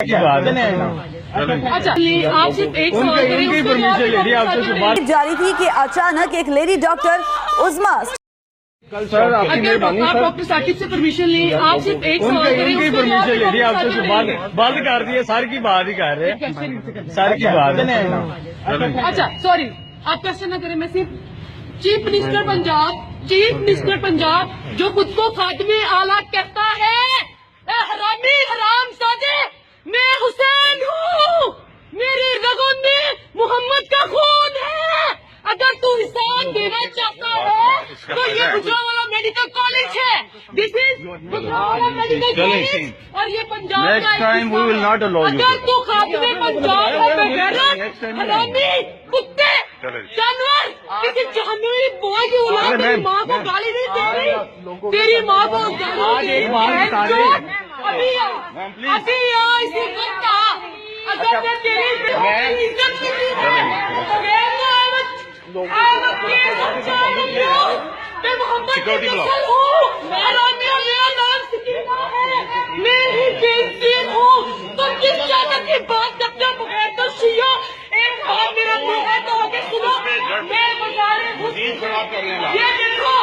अच्छा, आप सिर्फ एक सवाल करें। जारी थी कि अचानक एक लेडी डॉक्टर उस्मा अगर आप डॉक्टर साकिब से परमिशन लें, आप सिर्फ एक सवाल करें। परमिशन ले रही है आपसे बंद कर दिए, सर की बात ही कर रहे हैं, सर की बात। अच्छा सॉरी, आप क्वेश्चन न करें। मैं सिर्फ चीफ मिनिस्टर पंजाब जो खुद को खात्मे आला कहता है, हरामी हराम सादे, मैं हुसैन हूँ, मेरी रगों में मोहम्मद का खून है। अगर तू हिसाब देना चाहता है तो ये गुजरावाला मेडिकल कॉलेज है। This is Gujranwala medical college और ये पंजाब का। Next time we will not allow you. अगर तू खात्मे पंजाब है बेगैरत, हरामी, कुत्ते, जानवर, किसी जहन्नमी बुआ की औलाद तेरी माँ को गाली नहीं दे रही, तेरी माँ को अभी इसी वक्त अगर मैं तेरी इज्जत मैं मोहम्मद की नस्ल हूँ, मेरा नाम सकीना है, मैं ही बेइज्जती हूँ। तो किस जात की बात करते हो बगैर तो शिया? एक बार मेरा मुंह है तो आगे सुनो, मैं बता रही हूँ, ये देखो